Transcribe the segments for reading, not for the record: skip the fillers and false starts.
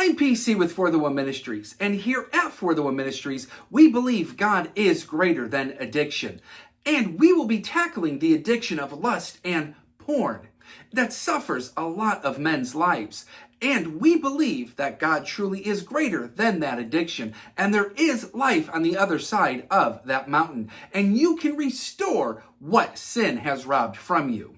I'm PC with For the One Ministries, and here at For the One Ministries, we believe God is greater than addiction. And we will be tackling the addiction of lust and porn that suffers a lot of men's lives. And we believe that God truly is greater than that addiction, and there is life on the other side of that mountain, and you can restore what sin has robbed from you.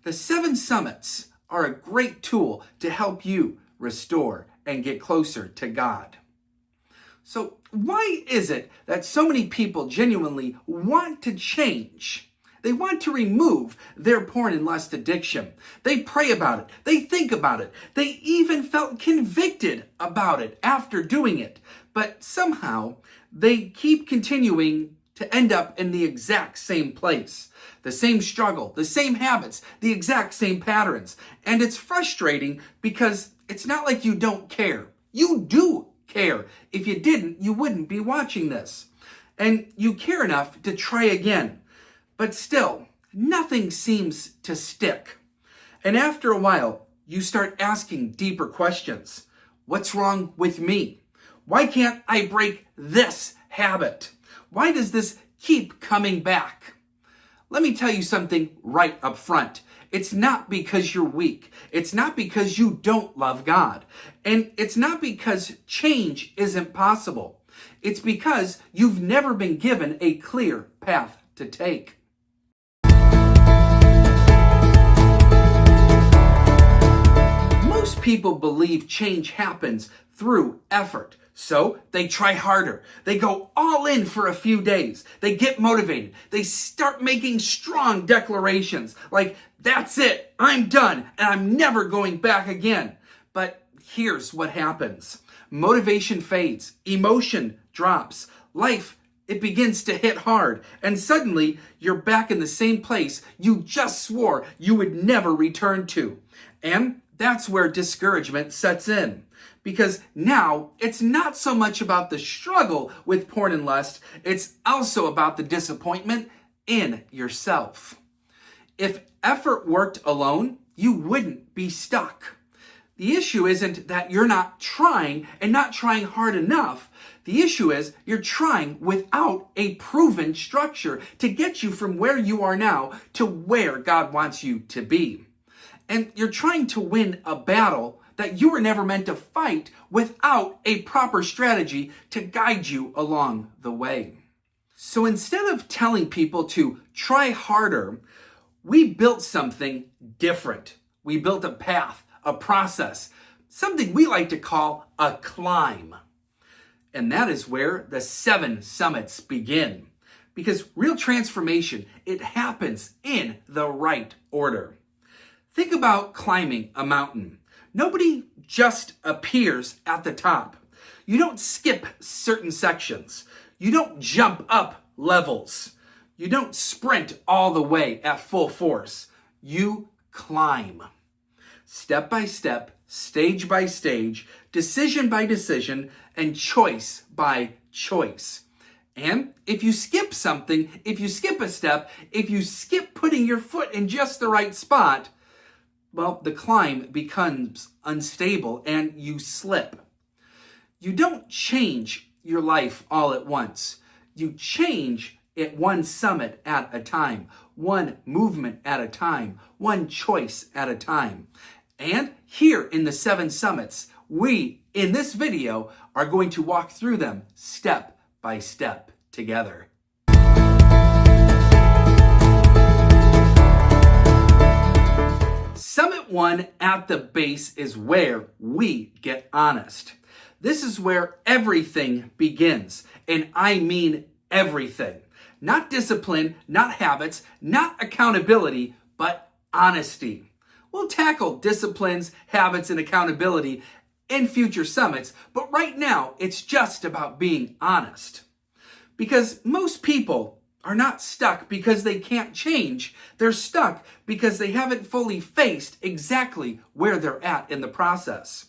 The 7 summits are a great tool to help you restore and get closer to God. So why is it that so many people genuinely want to change? They want to remove their porn and lust addiction. They pray about it. They think about it. They even felt convicted about it after doing it. But somehow they keep continuing to end up in the exact same place. The same struggle, the same habits, the exact same patterns. And it's frustrating because it's not like you don't care. You do care. If you didn't, you wouldn't be watching this. And you care enough to try again. But still, nothing seems to stick. And after a while, you start asking deeper questions. What's wrong with me? Why can't I break this habit? Why does this keep coming back? Let me tell you something right up front. It's not because you're weak. It's not because you don't love God. And it's not because change isn't possible. It's because you've never been given a clear path to take. Most people believe change happens through effort. So they try harder. They go all in for a few days. They get motivated. They start making strong declarations like, that's it, I'm done, and I'm never going back again. But here's what happens. Motivation fades. Emotion drops. Life, it begins to hit hard. And suddenly, you're back in the same place you just swore you would never return to. And that's where discouragement sets in. Because now it's not so much about the struggle with porn and lust, it's also about the disappointment in yourself. If effort worked alone, you wouldn't be stuck. The issue isn't that you're not trying and not trying hard enough. The issue is you're trying without a proven structure to get you from where you are now to where God wants you to be. And you're trying to win a battle that you were never meant to fight without a proper strategy to guide you along the way. So instead of telling people to try harder, we built something different. We built a path, a process, something we like to call a climb. And that is where the 7 summits begin. Because real transformation, it happens in the right order. Think about climbing a mountain. Nobody just appears at the top. You don't skip certain sections. You don't jump up levels. You don't sprint all the way at full force. You climb. Step by step, stage by stage, decision by decision, and choice by choice. And if you skip something, if you skip a step, if you skip putting your foot in just the right spot, well, the climb becomes unstable and you slip. You don't change your life all at once. You change it one summit at a time, one movement at a time, one choice at a time. And here in the 7 summits, we, in this video, are going to walk through them step by step together. Summit 1 at the base is where we get honest. This is where everything begins, and I mean everything. Not discipline, not habits, not accountability, but honesty. We'll tackle disciplines, habits, and accountability in future summits, but right now it's just about being honest. Because most people are not stuck because they can't change. They're stuck because they haven't fully faced exactly where they're at in the process.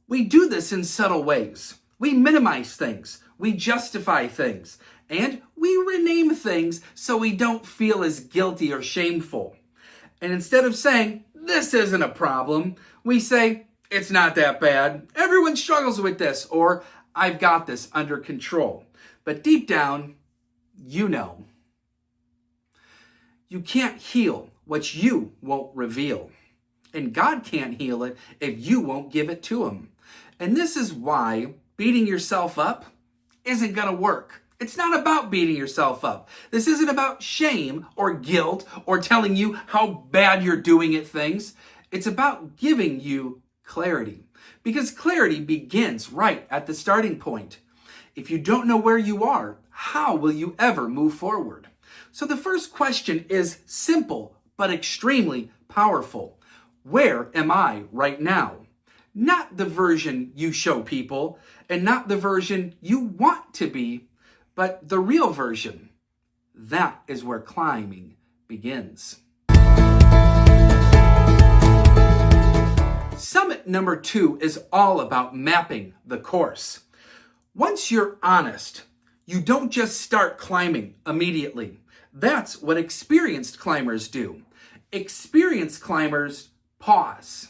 We do this in subtle ways. We minimize things. We justify things. And we rename things so we don't feel as guilty or shameful. And instead of saying, this isn't a problem, we say, it's not that bad. everyone struggles with this, or I've got this under control. But deep down, you know. You can't heal what you won't reveal. And God can't heal it if you won't give it to him. And this is why beating yourself up isn't going to work. It's not about beating yourself up. This isn't about shame or guilt or telling you how bad you're doing at things. It's about giving you clarity. Because clarity begins right at the starting point. If you don't know where you are, how will you ever move forward? So the first question is simple, but extremely powerful. Where am I right now? Not the version you show people, and not the version you want to be, but the real version. That is where climbing begins. Summit number 2 is all about mapping the course. Once you're honest, you don't just start climbing immediately. That's what experienced climbers do. Experienced climbers pause.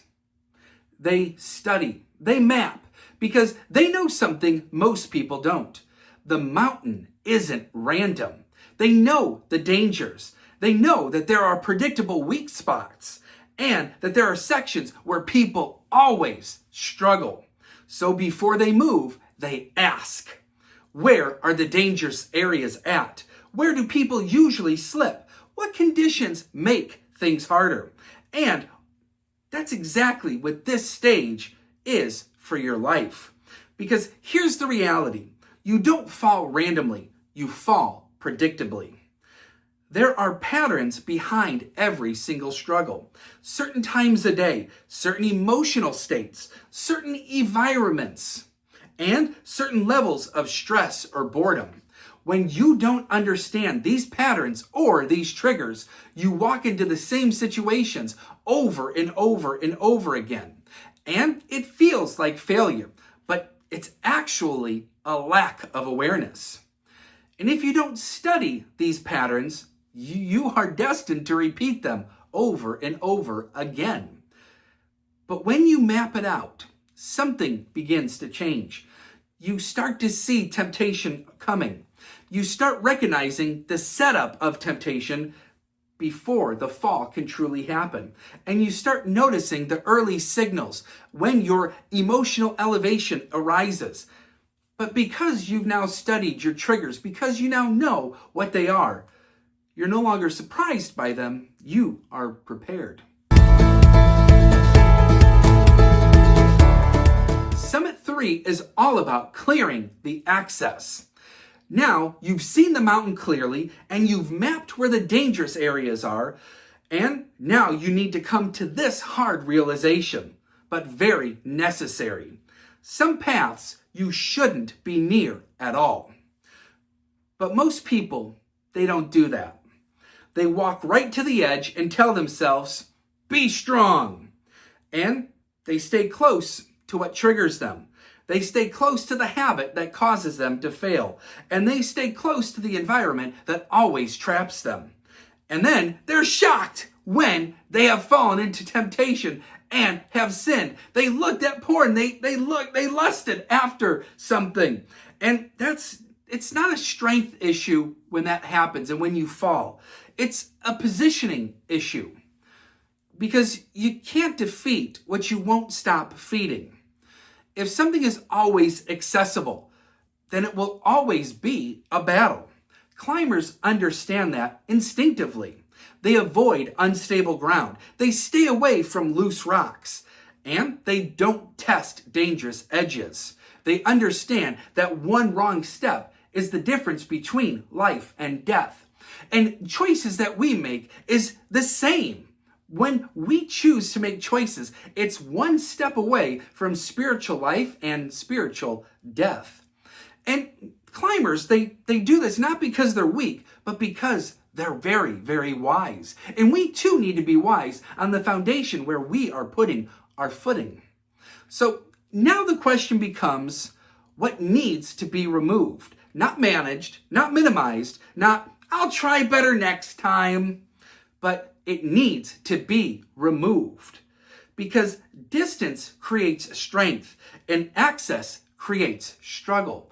They study. They map because they know something most people don't. The mountain isn't random. They know the dangers. They know that there are predictable weak spots and that there are sections where people always struggle. So before they move, they ask, where are the dangerous areas at? Where do people usually slip? What conditions make things harder? And that's exactly what this stage is for your life. Because here's the reality. You don't fall randomly. You fall predictably. There are patterns behind every single struggle. Certain times a day, certain emotional states, certain environments, and certain levels of stress or boredom. When you don't understand these patterns or these triggers, you walk into the same situations over and over and over again. And it feels like failure, but it's actually a lack of awareness. And if you don't study these patterns, you are destined to repeat them over and over again. But when you map it out, something begins to change. You start to see temptation coming. You start recognizing the setup of temptation before the fall can truly happen. And you start noticing the early signals when your emotional elevation arises. But because you've now studied your triggers, because you now know what they are, you're no longer surprised by them. You are prepared. Summit 3 is all about clearing the access. Now, you've seen the mountain clearly, and you've mapped where the dangerous areas are, and now you need to come to this hard realization, but very necessary. Some paths you shouldn't be near at all. But most people, they don't do that. They walk right to the edge and tell themselves, be strong. And they stay close to what triggers them. They stay close to the habit that causes them to fail. And they stay close to the environment that always traps them. And then they're shocked when they have fallen into temptation and have sinned. They looked at porn. They lusted after something. And it's not a strength issue when that happens and when you fall. It's a positioning issue. Because you can't defeat what you won't stop feeding. If something is always accessible, then it will always be a battle. Climbers understand that instinctively. They avoid unstable ground. They stay away from loose rocks. And they don't test dangerous edges. They understand that one wrong step is the difference between life and death. And choices that we make is the same. When we choose to make choices, it's one step away from spiritual life and spiritual death. And climbers, they do this not because they're weak, but because they're very, very wise. And we too need to be wise on the foundation where we are putting our footing. So now the question becomes, what needs to be removed? Not managed, not minimized, not, I'll try better next time, but it needs to be removed. because distance creates strength and access creates struggle.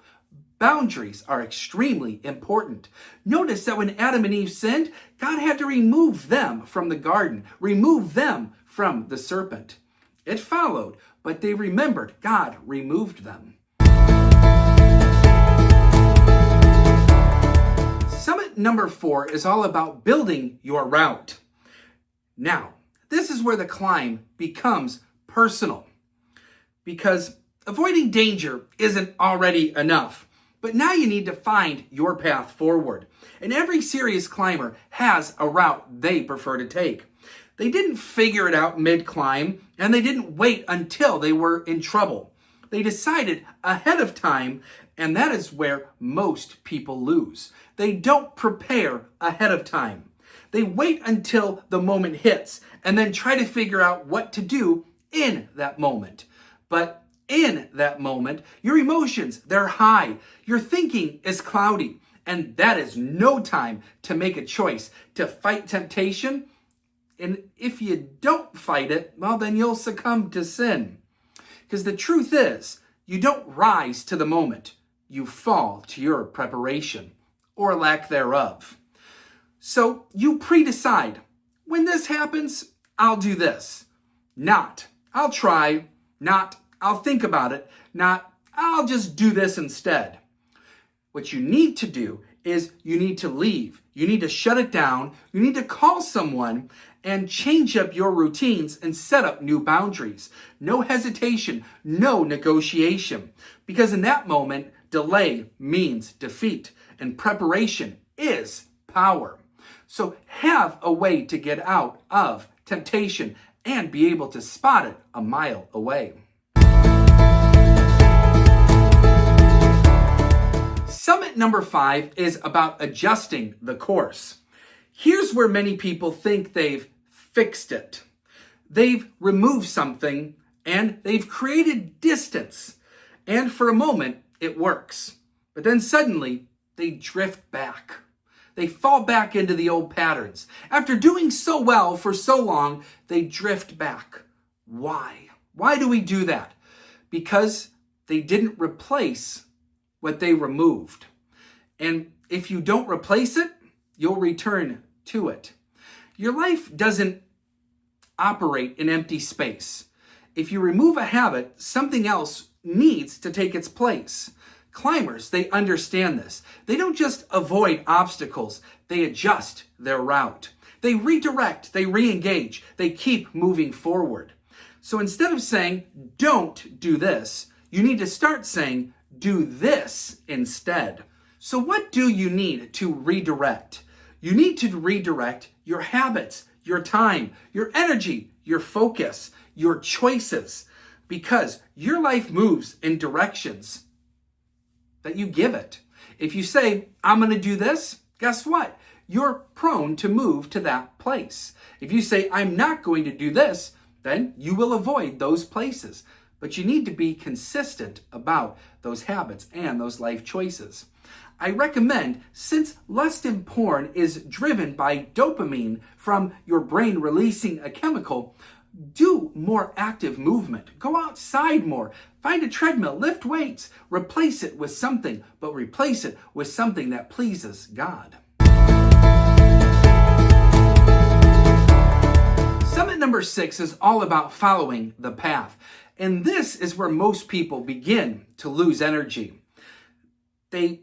Boundaries are extremely important. Notice that when Adam and Eve sinned, God had to remove them from the garden, remove them from the serpent. It followed, but they remembered God removed them. Summit number 4 is all about building your route. Now, this is where the climb becomes personal, because avoiding danger isn't already enough. But now you need to find your path forward. And every serious climber has a route they prefer to take. They didn't figure it out mid-climb, and they didn't wait until they were in trouble. They decided ahead of time, and that is where most people lose. They don't prepare ahead of time. They wait until the moment hits, and then try to figure out what to do in that moment. But in that moment, your emotions, they're high. Your thinking is cloudy. And that is no time to make a choice to fight temptation. And if you don't fight it, well, then you'll succumb to sin. Because the truth is, you don't rise to the moment. You fall to your preparation or lack thereof. So you pre-decide, when this happens, I'll do this. Not, I'll try. Not, I'll think about it. Not, I'll just do this instead. What you need to do is you need to leave. You need to shut it down. You need to call someone and change up your routines and set up new boundaries. No hesitation, no negotiation. Because in that moment, delay means defeat and preparation is power. So have a way to get out of temptation and be able to spot it a mile away. Summit number 5 is about adjusting the course. Here's where many people think they've fixed it. They've removed something and they've created distance. And for a moment, it works. But then suddenly, they drift back. They fall back into the old patterns. After doing so well for so long, they drift back. Why? Why do we do that? Because they didn't replace what they removed. And if you don't replace it, you'll return to it. Your life doesn't operate in empty space. If you remove a habit, something else needs to take its place. Climbers, they understand this. They don't just avoid obstacles, they adjust their route. They redirect, they re-engage, they keep moving forward. So instead of saying, don't do this, you need to start saying, do this instead. So what do you need to redirect? You need to redirect your habits, your time, your energy, your focus, your choices, because your life moves in directions that you give it. If you say, I'm going to do this, guess what? You're prone to move to that place. If you say, I'm not going to do this, then you will avoid those places. But you need to be consistent about those habits and those life choices. I recommend, since lust in porn is driven by dopamine from your brain releasing a chemical, do more active movement. Go outside more. Find a treadmill, lift weights, replace it with something, but replace it with something that pleases God. Summit number 6 is all about following the path. And this is where most people begin to lose energy. They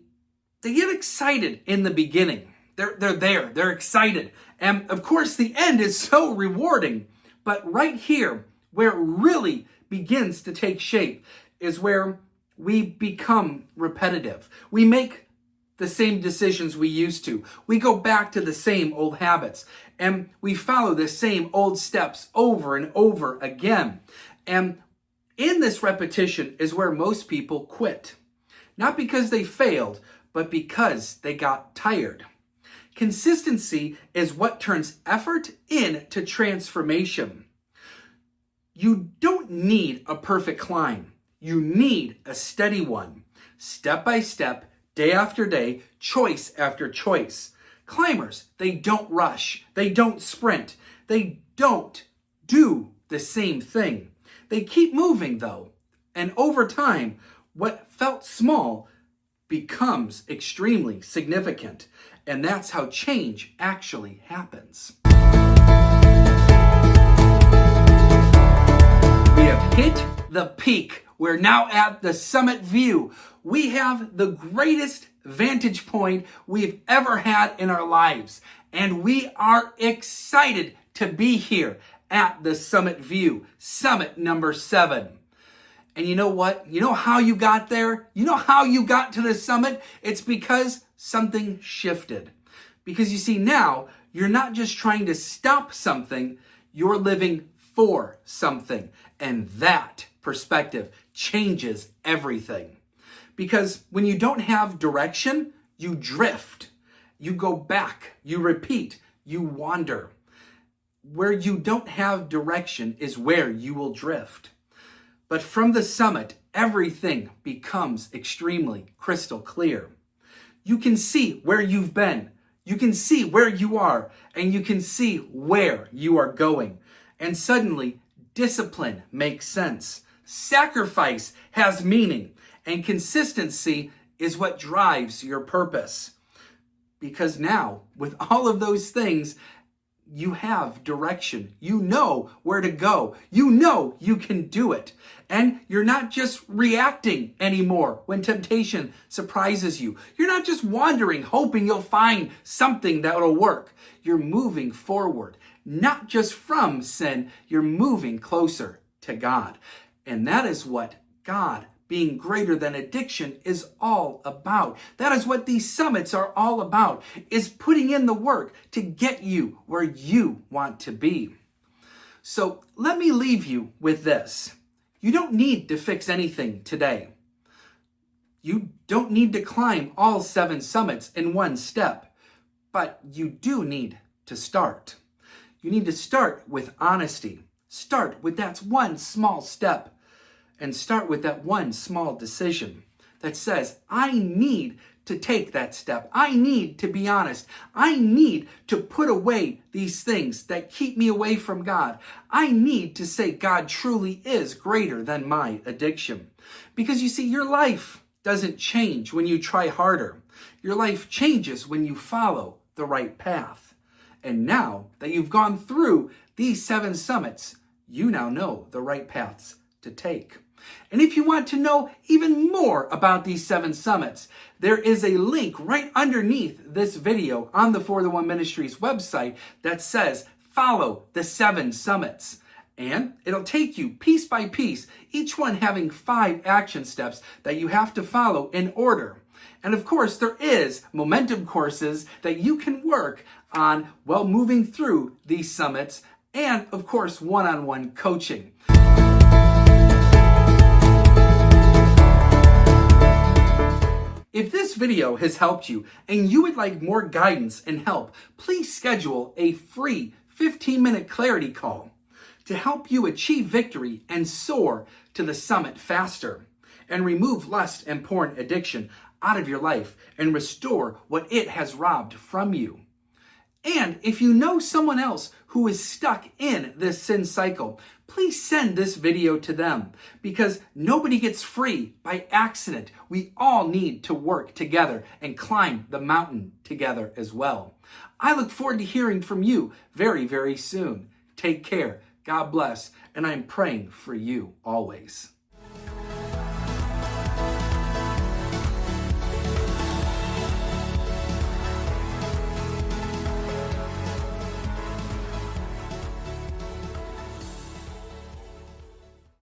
get excited in the beginning. They're excited. And of course, the end is so rewarding. But right here, where it really begins to take shape, is where we become repetitive. We make the same decisions we used to. We go back to the same old habits. And we follow the same old steps over and over again. And in this repetition is where most people quit. Not because they failed, but because they got tired. Consistency is what turns effort into transformation. You don't need a perfect climb. You need a steady one. Step by step, day after day, choice after choice. Climbers, they don't rush. They don't sprint. They don't do the same thing. They keep moving though. And over time, what felt small becomes extremely significant. And that's how change actually happens. We have hit the peak. We're now at the summit view. We have the greatest vantage point we've ever had in our lives. And we are excited to be here at the summit view, summit number 7. And you know what? You know how you got there? You know how you got to the summit? It's because something shifted. Because you see, now you're not just trying to stop something, you're living for something. And that perspective changes everything. Because when you don't have direction, you drift. You go back, you repeat, you wander. Where you don't have direction is where you will drift. But from the summit, everything becomes extremely crystal clear. You can see where you've been, you can see where you are, and you can see where you are going. And suddenly, discipline makes sense. Sacrifice has meaning, and consistency is what drives your purpose. Because now, with all of those things, you have direction. You know where to go. You know you can do it. And you're not just reacting anymore when temptation surprises you. You're not just wandering, hoping you'll find something that'll work. You're moving forward, not just from sin. You're moving closer to God. And that is what God, being greater than addiction, is all about. That is what these summits are all about, is putting in the work to get you where you want to be. So let me leave you with this. You don't need to fix anything today. You don't need to climb all 7 summits in one step, but you do need to start. You need to start with honesty. Start with that one small step. And start with that one small decision that says, I need to take that step. I need to be honest. I need to put away these things that keep me away from God. I need to say God truly is greater than my addiction. Because you see, your life doesn't change when you try harder. Your life changes when you follow the right path. And now that you've gone through these 7 summits, you now know the right paths to take. And if you want to know even more about these 7 summits, there is a link right underneath this video on the For the One Ministries website that says, follow the 7 summits. And it'll take you piece by piece, each one having 5 action steps that you have to follow in order. And of course, there is momentum courses that you can work on while moving through these summits, and of course, one-on-one coaching. If this video has helped you and you would like more guidance and help, please schedule a free 15-minute clarity call to help you achieve victory and soar to the summit faster and remove lust and porn addiction out of your life and restore what it has robbed from you. And if you know someone else who is stuck in this sin cycle, please send this video to them, because nobody gets free by accident. We all need to work together and climb the mountain together as well. I look forward to hearing from you very, very soon. Take care. God bless. And I'm praying for you always.